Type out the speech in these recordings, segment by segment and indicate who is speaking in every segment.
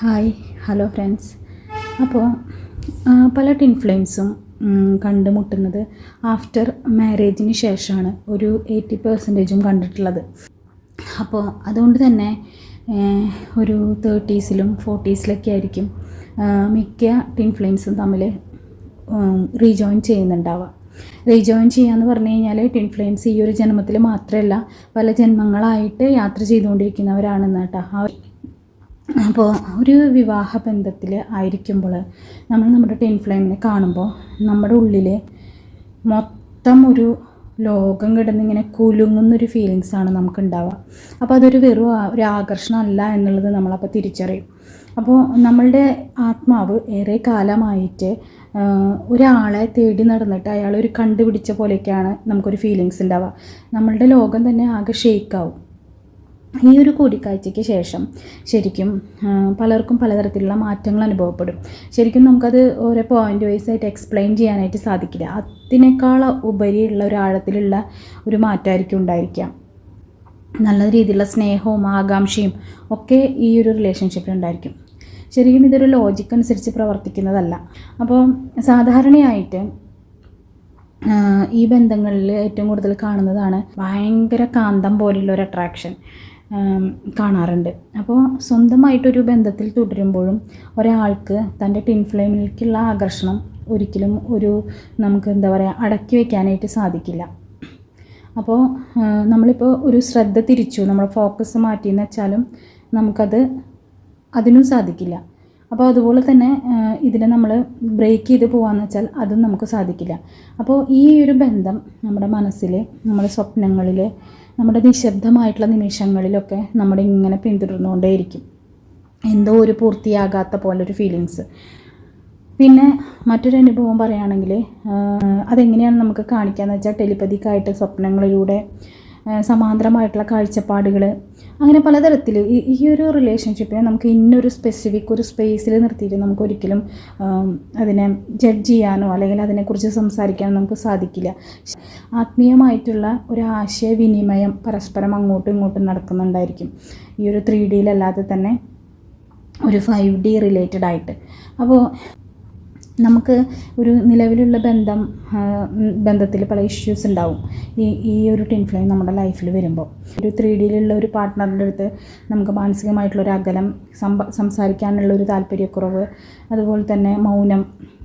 Speaker 1: Hi hello friends. അപ്പോൾ പല tin ഫ്ലെയിംസും കണ്ടുമുട്ടുന്നത് ആഫ്റ്റർ മാരേജിന് ശേഷമാണ്. ഒരു 80% കണ്ടിട്ടുള്ളത്. അപ്പോൾ അതുകൊണ്ട് തന്നെ ഒരു 30s-ലും 40s-ലൊക്കെ ആയിരിക്കും മിക്ക ടിൻ ഫ്ലെയിംസും തമ്മിൽ റീജോയിൻ ചെയ്യുന്നുണ്ടാവുക. റീജോയിൻ ചെയ്യാന്ന് പറഞ്ഞു കഴിഞ്ഞാൽ ടിൻ ഫ്ലെയിംസ് ഈ ഒരു ജന്മത്തിൽ മാത്രമല്ല, പല ജന്മങ്ങളായിട്ട് യാത്ര ചെയ്തുകൊണ്ടിരിക്കുന്നവരാണെന്ന് കേട്ടോ. അപ്പോൾ ഒരു വിവാഹ ബന്ധത്തിൽ ആയിരിക്കുമ്പോൾ നമ്മുടെ ടിൻ ഫ്ലെയിമിനെ കാണുമ്പോൾ നമ്മുടെ ഉള്ളിൽ മൊത്തം ഒരു ലോകം കിടന്നിങ്ങനെ കുലുങ്ങുന്നൊരു ഫീലിങ്സാണ് നമുക്കുണ്ടാവുക. അപ്പോൾ അതൊരു വെറും ഒരു ആകർഷണമല്ല എന്നുള്ളത് നമ്മളപ്പോൾ തിരിച്ചറിയും. അപ്പോൾ നമ്മളുടെ ആത്മാവ് ഏറെ കാലമായിട്ട് ഒരാളെ തേടി നടന്നിട്ട് അയാളൊരു കണ്ടുപിടിച്ച പോലെയൊക്കെയാണ് നമുക്കൊരു ഫീലിങ്സ് ഉണ്ടാവുക. നമ്മളുടെ ലോകം തന്നെ ആകെ ഷെയ്ക്കാവും. ഈ ഒരു കൂടിക്കാഴ്ചയ്ക്ക് ശേഷം ശരിക്കും പലർക്കും പലതരത്തിലുള്ള മാറ്റങ്ങൾ അനുഭവപ്പെടും. ശരിക്കും നമുക്കത് ഓരോ പോയിൻ്റ് വൈസായിട്ട് എക്സ്പ്ലെയിൻ ചെയ്യാനായിട്ട് സാധിക്കില്ല. അതിനേക്കാൾ ഉപരിയുള്ള ഒരു ആഴത്തിലുള്ള ഒരു മാറ്റമായിരിക്കും ഉണ്ടായിരിക്കാം. നല്ല രീതിയിലുള്ള സ്നേഹവും ആകാംക്ഷയും ഒക്കെ ഈ ഒരു റിലേഷൻഷിപ്പിൽ ഉണ്ടായിരിക്കും. ശരിക്കും ഇതൊരു ലോജിക്ക് അനുസരിച്ച് പ്രവർത്തിക്കുന്നതല്ല. അപ്പോൾ സാധാരണയായിട്ട് ഈ ബന്ധങ്ങളിൽ ഏറ്റവും കൂടുതൽ കാണുന്നതാണ് ഭയങ്കര കാന്തം പോലുള്ള ഒരു അട്രാക്ഷൻ കാണാറുണ്ട്. അപ്പോൾ സ്വന്തമായിട്ടൊരു ബന്ധത്തിൽ തുടരുമ്പോഴും ഒരാൾക്ക് തൻ്റെ ടിൻ ഫ്ലെയിമിലേക്കുള്ള ആകർഷണം ഒരിക്കലും നമുക്ക് അടക്കി വയ്ക്കാനായിട്ട് സാധിക്കില്ല. അപ്പോൾ നമ്മളിപ്പോൾ ഒരു ശ്രദ്ധ തിരിച്ചു, നമ്മൾ ഫോക്കസ് മാറ്റിയെന്ന് വെച്ചാലും അതിനും സാധിക്കില്ല. അപ്പോൾ അതുപോലെ തന്നെ ഇതിനെ നമ്മൾ ബ്രേക്ക് ചെയ്ത് പോകാമെന്ന് വെച്ചാൽ അതും നമുക്ക് സാധിക്കില്ല. അപ്പോൾ ഈ ഒരു ബന്ധം നമ്മുടെ മനസ്സിൽ, നമ്മുടെ സ്വപ്നങ്ങളിൽ, നമ്മുടെ നിശബ്ദമായിട്ടുള്ള നിമിഷങ്ങളിലൊക്കെ ഇങ്ങനെ പിന്തുടർന്നുകൊണ്ടേയിരിക്കും. എന്തോ ഒരു പൂർത്തിയാകാത്ത പോലൊരു ഫീലിങ്സ്. പിന്നെ മറ്റൊരു അനുഭവം പറയുകയാണെങ്കിൽ അതെങ്ങനെയാണ് നമുക്ക് കാണിക്കാമെന്ന് വെച്ചാൽ ടെലിപ്പതിക്കായിട്ട് സ്വപ്നങ്ങളിലൂടെ സമാന്തരമായിട്ടുള്ള കാഴ്ചപ്പാടുകൾ, അങ്ങനെ പലതരത്തിൽ ഈ ഒരു റിലേഷൻഷിപ്പിനെ നമുക്ക് ഇന്നൊരു സ്പെസിഫിക് ഒരു സ്പേസിൽ നിർത്തിയിട്ട് നമുക്കൊരിക്കലും അതിനെ ജഡ്ജ് ചെയ്യാനോ അല്ലെങ്കിൽ അതിനെക്കുറിച്ച് സംസാരിക്കാനോ നമുക്ക് സാധിക്കില്ല. ആത്മീയമായിട്ടുള്ള ഒരു ആശയവിനിമയം പരസ്പരം അങ്ങോട്ടും ഇങ്ങോട്ടും നടക്കുന്നുണ്ടായിരിക്കും. ഈ ഒരു 3Dയിലല്ലാതെ തന്നെ ഒരു 5D റിലേറ്റഡ് ആയിട്ട്. അപ്പോൾ നമുക്ക് ഒരു നിലവിലുള്ള ബന്ധത്തിൽ പല ഇഷ്യൂസ് ഉണ്ടാവും. ഈ ഒരു ടിൻ ഫ്ലെയിം നമ്മുടെ ലൈഫിൽ വരുമ്പോൾ ഒരു 3Dയിലുള്ള ഒരു പാർട്ട്ണറിൻ്റെ അടുത്ത് നമുക്ക് മാനസികമായിട്ടുള്ളൊരു അകലം, സംസാരിക്കാനുള്ളൊരു താല്പര്യക്കുറവ്, അതുപോലെ തന്നെ മൗനം,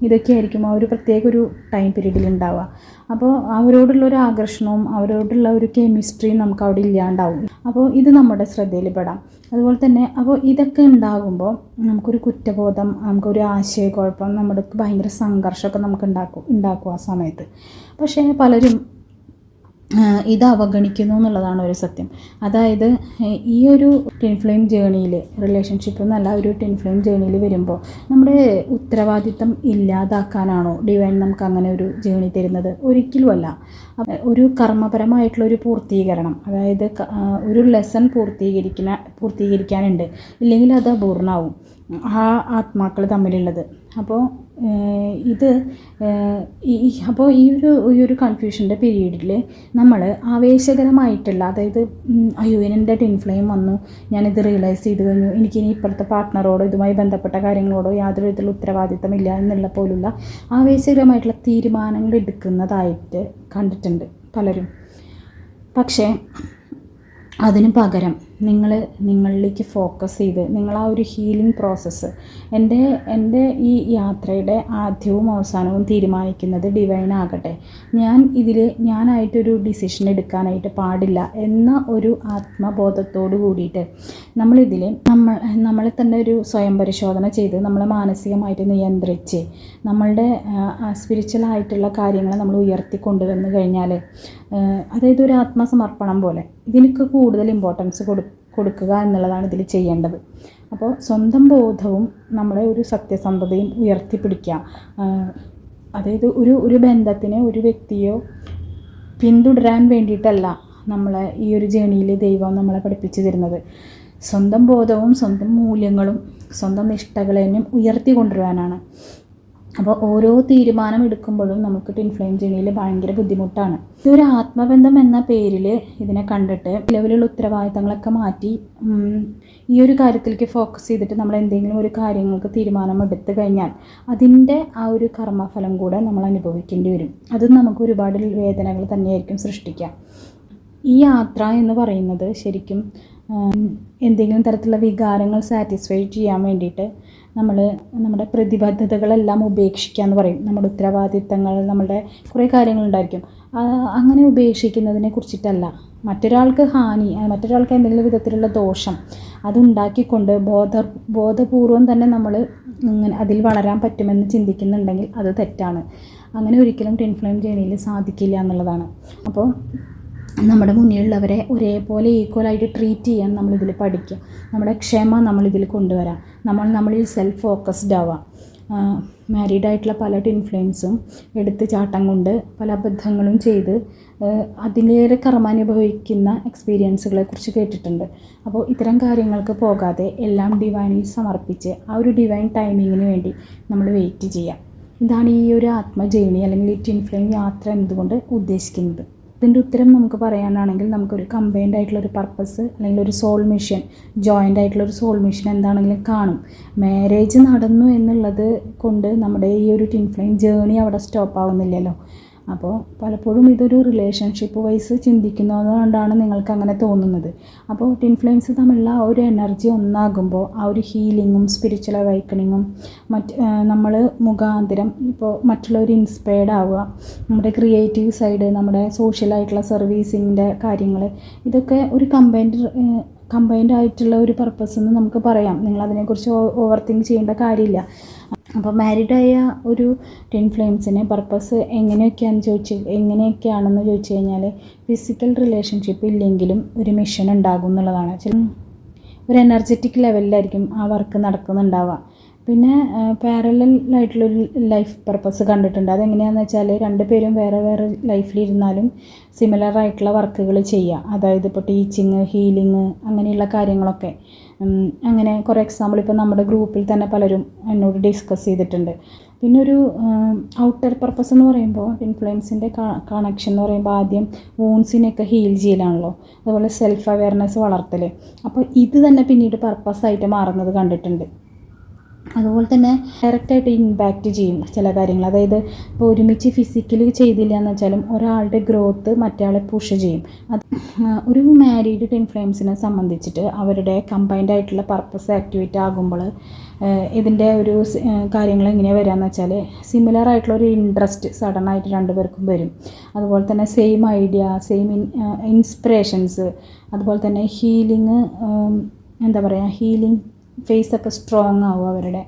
Speaker 1: ഇതൊക്കെ ആയിരിക്കും ആ ഒരു പ്രത്യേക ഒരു ടൈം പീരീഡിൽ ഉണ്ടാവുക. അപ്പോൾ അവരോടുള്ളൊരു ആകർഷണവും അവരോടുള്ള ഒരു കെമിസ്ട്രിയും നമുക്ക് അവിടെ ഇല്ലാണ്ടാവും. അപ്പോൾ ഇത് നമ്മുടെ ശ്രദ്ധയിൽ പെടാം. അതുപോലെ തന്നെ അപ്പോൾ ഇതൊക്കെ ഉണ്ടാകുമ്പോൾ നമുക്കൊരു കുറ്റബോധം, നമുക്കൊരു ആശയക്കുഴപ്പം, നമ്മുടെ ഭയങ്കര സംഘർഷമൊക്കെ നമുക്ക് ഉണ്ടാക്കും ആ സമയത്ത്. പക്ഷേ പലരും ഇത് അവഗണിക്കുന്നു എന്നുള്ളതാണ് ഒരു സത്യം. അതായത് ഈ ഒരു ടിൻ ഫ്ലെയിം ജേണിയിൽ, റിലേഷൻഷിപ്പ് എന്നല്ല, ഒരു ടിൻ ഫ്ലെയിം ജേണിയിൽ വരുമ്പോൾ നമ്മുടെ ഉത്തരവാദിത്തം ഇല്ലാതാക്കാനാണോ ഡിവൈൻ നമുക്ക് അങ്ങനെ ഒരു ജേണി തരുന്നത്? ഒരിക്കലുമല്ല. ഒരു കർമ്മപരമായിട്ടുള്ളൊരു പൂർത്തീകരണം, അതായത് ഒരു ലെസൺ പൂർത്തീകരിക്കാനുണ്ട്, ഇല്ലെങ്കിൽ അത് അപൂർണ്ണമാവും ആ ആത്മാക്കൾ തമ്മിലുള്ളത്. അപ്പോൾ ഈ ഒരു കൺഫ്യൂഷൻ്റെ പീരീഡിൽ നമ്മൾ ആവേശകരമായിട്ടുള്ള, അതായത് അയ്യോ എൻ്റെ ടിൻ ഫ്ലെയിം വന്നു, ഞാനിത് റിയലൈസ് ചെയ്ത് കഴിഞ്ഞു, എനിക്കിനി ഇപ്പോഴത്തെ പാർട്ട്ണറോടോ ഇതുമായി ബന്ധപ്പെട്ട കാര്യങ്ങളോടോ യാതൊരു വിധത്തിലുള്ള ഉത്തരവാദിത്തമില്ല എന്നുള്ള പോലുള്ള ആവേശകരമായിട്ടുള്ള തീരുമാനങ്ങൾ എടുക്കുന്നതായിട്ട് കണ്ടിട്ടുണ്ട് പലരും. പക്ഷേ അതിന് പകരം നിങ്ങളിലേക്ക് ഫോക്കസ് ചെയ്ത് നിങ്ങൾ ആ ഒരു ഹീലിംഗ് പ്രോസസ്സ്, എൻ്റെ ഈ യാത്രയുടെ ആദ്യവും അവസാനവും തീരുമാനിക്കുന്നത് ഡിവൈൻ ആകട്ടെ, ഞാനായിട്ടൊരു ഡിസിഷൻ എടുക്കാനായിട്ട് പാടില്ല എന്ന ഒരു ആത്മബോധത്തോട് കൂടിയിട്ട് നമ്മളെ തന്നെ ഒരു സ്വയം പരിശോധന ചെയ്ത് നമ്മളെ മാനസികമായിട്ട് നിയന്ത്രിച്ച് നമ്മളുടെ സ്പിരിച്വലായിട്ടുള്ള കാര്യങ്ങൾ നമ്മൾ ഉയർത്തിക്കൊണ്ടുവന്ന് കഴിഞ്ഞാൽ, അതായത് ഒരു ആത്മസമർപ്പണം പോലെ ഇതിനൊക്കെ കൂടുതൽ ഇമ്പോർട്ടൻസ് കൊടുക്കുക എന്നുള്ളതാണ് ഇതിൽ ചെയ്യേണ്ടത്. അപ്പോൾ സ്വന്തം ബോധവും നമ്മുടെ ഒരു സത്യസന്ധതയും ഉയർത്തിപ്പിടിക്കുക. അതായത് ഒരു ബന്ധത്തിനെ, ഒരു വ്യക്തിയോ പിന്തുടരാൻ വേണ്ടിയിട്ടല്ല നമ്മളെ ഈ ഒരു ജേണിയിൽ ദൈവം നമ്മളെ പഠിപ്പിച്ചു തരുന്നത്. സ്വന്തം ബോധവും സ്വന്തം മൂല്യങ്ങളും സ്വന്തം നിഷ്ഠകളെയും ഉയർത്തി കൊണ്ടുവരാനാണ്. അപ്പോൾ ഓരോ തീരുമാനം എടുക്കുമ്പോഴും നമുക്ക് ട്വിൻ ഫ്ലെയിം ജേണിയിൽ ഭയങ്കര ബുദ്ധിമുട്ടാണ്. ഇതൊരു ആത്മബന്ധം എന്ന പേരിൽ ഇതിനെ കണ്ടിട്ട് നിലവിലുള്ള ഉത്തരവാദിത്തങ്ങളൊക്കെ മാറ്റി ഈ ഒരു കാര്യത്തിലേക്ക് ഫോക്കസ് ചെയ്തിട്ട് നമ്മൾ എന്തെങ്കിലും ഒരു കാര്യങ്ങൾക്ക് തീരുമാനം എടുത്തു കഴിഞ്ഞാൽ അതിൻ്റെ ആ ഒരു കർമ്മഫലം കൂടെ നമ്മൾ അനുഭവിക്കേണ്ടി വരും. അത് നമുക്ക് ഒരുപാട് വേദനകൾ തന്നെയായിരിക്കും സൃഷ്ടിക്കുക. ഈ യാത്ര എന്ന് പറയുന്നത് ശരിക്കും എന്തെങ്കിലും തരത്തിലുള്ള വികാരങ്ങൾ സാറ്റിസ്ഫൈ ചെയ്യാൻ വേണ്ടിയിട്ട് നമ്മുടെ പ്രതിബദ്ധതകളെല്ലാം ഉപേക്ഷിക്കുക എന്ന് പറയും. നമ്മുടെ ഉത്തരവാദിത്തങ്ങൾ, നമ്മുടെ കുറേ കാര്യങ്ങളുണ്ടായിരിക്കും. അങ്ങനെ ഉപേക്ഷിക്കുന്നതിനെ കുറിച്ചിട്ടല്ല. മറ്റൊരാൾക്ക് ഹാനി, മറ്റൊരാൾക്ക് എന്തെങ്കിലും വിധത്തിലുള്ള ദോഷം അതുണ്ടാക്കിക്കൊണ്ട് ബോധപൂർവം തന്നെ നമ്മൾ ഇങ്ങനെ അതിൽ വളരാൻ പറ്റുമെന്ന് ചിന്തിക്കുന്നുണ്ടെങ്കിൽ അത് തെറ്റാണ്. അങ്ങനെ ഒരിക്കലും ട്വിൻ ഫ്ലെയിം ജേണിയിൽ സാധിക്കില്ല എന്നുള്ളതാണ്. അപ്പോൾ നമ്മുടെ മുന്നിലുള്ളവരെ ഒരേപോലെ ഈക്വലായിട്ട് ട്രീറ്റ് ചെയ്യാൻ നമ്മളിതിൽ പഠിക്കുക. നമ്മുടെ ക്ഷമ നമ്മളിതിൽ കൊണ്ടുവരാം. നമ്മളിൽ സെൽഫ് ഫോക്കസ്ഡ് ആവാം. മാരീഡായിട്ടുള്ള പല ട്വിൻ ഫ്ലെയിംസും എടുത്ത് ചാട്ടം കൊണ്ട് പല അബദ്ധങ്ങളും ചെയ്ത് അതിലേറെ കർമാനുഭവിക്കുന്ന എക്സ്പീരിയൻസുകളെക്കുറിച്ച് കേട്ടിട്ടുണ്ട്. അപ്പോൾ ഇത്തരം കാര്യങ്ങൾക്ക് പോകാതെ എല്ലാം ഡിവൈനിൽ സമർപ്പിച്ച് ആ ഒരു ഡിവൈൻ ടൈമിങ്ങിന് വേണ്ടി നമ്മൾ വെയിറ്റ് ചെയ്യാം. ഇതാണ് ഈ ഒരു ആത്മജേണി അല്ലെങ്കിൽ ഈ ട്വിൻ ഫ്ലെയിം യാത്ര എന്നതുകൊണ്ട് ഉദ്ദേശിക്കുന്നത്. ഇതിൻ്റെ ഉത്തരം നമുക്ക് പറയാനാണെങ്കിൽ നമുക്കൊരു കമ്പൈൻഡ് ആയിട്ടുള്ളൊരു പർപ്പസ് അല്ലെങ്കിൽ ഒരു സോൾ മിഷൻ, ജോയിൻ്റ് ആയിട്ടുള്ളൊരു സോൾ മിഷൻ എന്താണെങ്കിലും കാണും. മാരേജ് നടന്നു എന്നുള്ളത് കൊണ്ട് നമ്മുടെ ഈ ഒരു ട്വിൻ ഫ്ലെയിം ജേണി അവിടെ സ്റ്റോപ്പ് ആവുന്നില്ലല്ലോ. അപ്പോൾ പലപ്പോഴും ഇതൊരു റിലേഷൻഷിപ്പ് വൈസ് ചിന്തിക്കുന്നതുകൊണ്ടാണ് നിങ്ങൾക്ക് അങ്ങനെ തോന്നുന്നത്. അപ്പോൾ ട്വിൻ ഫ്ലെയിംസ് തമ്മിലുള്ള ആ ഒരു എനർജി ഒന്നാകുമ്പോൾ ആ ഒരു ഹീലിങ്ങും സ്പിരിച്വൽ അവൈക്കണിങ്ങും നമ്മൾ മുഖാന്തരം ഇപ്പോൾ മറ്റുള്ളവർ ഇൻസ്പയർഡ് ആവുക, നമ്മുടെ ക്രിയേറ്റീവ് സൈഡ്, നമ്മുടെ സോഷ്യലായിട്ടുള്ള സർവീസിങ്ങിൻ്റെ കാര്യങ്ങൾ, ഇതൊക്കെ ഒരു കമ്പൈൻഡ് ആയിട്ടുള്ള ഒരു പർപ്പസ് എന്ന് നമുക്ക് പറയാം. നിങ്ങളതിനെക്കുറിച്ച് ഓവർ തിങ്ക് ചെയ്യേണ്ട കാര്യമില്ല. അപ്പോൾ മാരീഡായ ഒരു ട്വിൻ ഫ്ലെയിംസിന് പർപ്പസ് എങ്ങനെയൊക്കെയാണെന്ന് ചോദിച്ചു കഴിഞ്ഞാൽ ഫിസിക്കൽ റിലേഷൻഷിപ്പ് ഇല്ലെങ്കിലും ഒരു മിഷൻ ഉണ്ടാകും എന്നുള്ളതാണ്. ഒരു എനർജറ്റിക് ലെവലിലായിരിക്കും ആ വർക്ക് നടക്കുന്നുണ്ടാവുക. പിന്നെ പാരലലായിട്ടുള്ളൊരു ലൈഫ് പർപ്പസ് കണ്ടിട്ടുണ്ട്. അതെങ്ങനെയാണെന്ന് വെച്ചാൽ രണ്ടുപേരും വേറെ വേറെ ലൈഫിലിരുന്നാലും സിമിലർ ആയിട്ടുള്ള വർക്കുകൾ ചെയ്യുക. അതായത് ഇപ്പോൾ ടീച്ചിങ്, ഹീലിങ്, അങ്ങനെയുള്ള കാര്യങ്ങളൊക്കെ. അങ്ങനെ കുറേ എക്സാമ്പിൾ ഇപ്പോൾ നമ്മുടെ ഗ്രൂപ്പിൽ തന്നെ പലരും എന്നോട് ഡിസ്കസ് ചെയ്തിട്ടുണ്ട്. പിന്നെ ഒരു ഔട്ടർ പർപ്പസ് എന്ന് പറയുമ്പോൾ ട്വിൻ ഫ്ലെയിംസിൻ്റെ കണക്ഷൻ എന്ന് പറയുമ്പോൾ ആദ്യം വൂൺസിനെയൊക്കെ ഹീൽ ചെയ്യലാണല്ലോ. അതുപോലെ സെൽഫ് അവെയർനെസ് വളർത്തൽ. അപ്പോൾ ഇത് തന്നെ പിന്നീട് പർപ്പസായിട്ട് മാറുന്നത് കണ്ടിട്ടുണ്ട്. അതുപോലെ തന്നെ ഡയറക്റ്റായിട്ട് ഇമ്പാക്റ്റ് ചെയ്യും ചില കാര്യങ്ങൾ. അതായത് ഇപ്പോൾ ഒരുമിച്ച് ഫിസിക്കലി ചെയ്തില്ല എന്ന് വെച്ചാലും ഒരാളുടെ ഗ്രോത്ത് മറ്റയാളെ പുഷ് ചെയ്യും. അത് ഒരു മാരീഡ് ട്വിൻ ഫ്ലെയിംസിനെ സംബന്ധിച്ചിട്ട് അവരുടെ കമ്പൈൻഡ് ആയിട്ടുള്ള പർപ്പസ് ആക്ടിവേറ്റ് ആകുമ്പോൾ ഇതിൻ്റെ ഒരു കാര്യങ്ങൾ എങ്ങനെയാണ് വരികയെന്ന് വെച്ചാൽ സിമിലർ ആയിട്ടുള്ള ഒരു ഇൻട്രസ്റ്റ് സഡനായിട്ട് രണ്ടുപേർക്കും വരും. അതുപോലെ തന്നെ സെയിം ഐഡിയ, സെയിം ഇൻസ്പിറേഷൻസ്, അതുപോലെ തന്നെ ഹീലിങ്, ഹീലിംഗ് ഫേസൊക്കെ സ്ട്രോങ് ആവും അവരുടെ.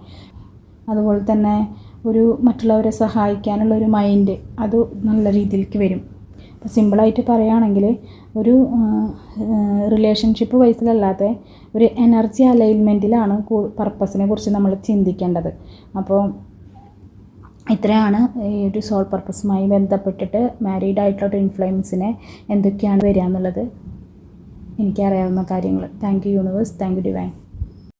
Speaker 1: അതുപോലെ തന്നെ ഒരു മറ്റുള്ളവരെ സഹായിക്കാനുള്ള ഒരു മൈൻഡ് അത് നല്ല രീതിയിലേക്ക് വരും. അപ്പോൾ സിമ്പിളായിട്ട് പറയുകയാണെങ്കിൽ ഒരു റിലേഷൻഷിപ്പ് വൈസിലല്ലാതെ ഒരു എനർജി അലൈൻമെൻറ്റിലാണ് പർപ്പസിനെ കുറിച്ച് നമ്മൾ ചിന്തിക്കേണ്ടത്. അപ്പോൾ ഇത്രയാണ് ഈ ഒരു സോൾ പർപ്പസുമായി ബന്ധപ്പെട്ടിട്ട് മാരീഡ് ആയിട്ടുള്ള ട്വിൻ ഫ്ലെയിംസിനെ എന്തൊക്കെയാണ് വരിക എന്നുള്ളത് എനിക്കറിയാവുന്ന കാര്യങ്ങൾ. Thank you universe, thank you divine.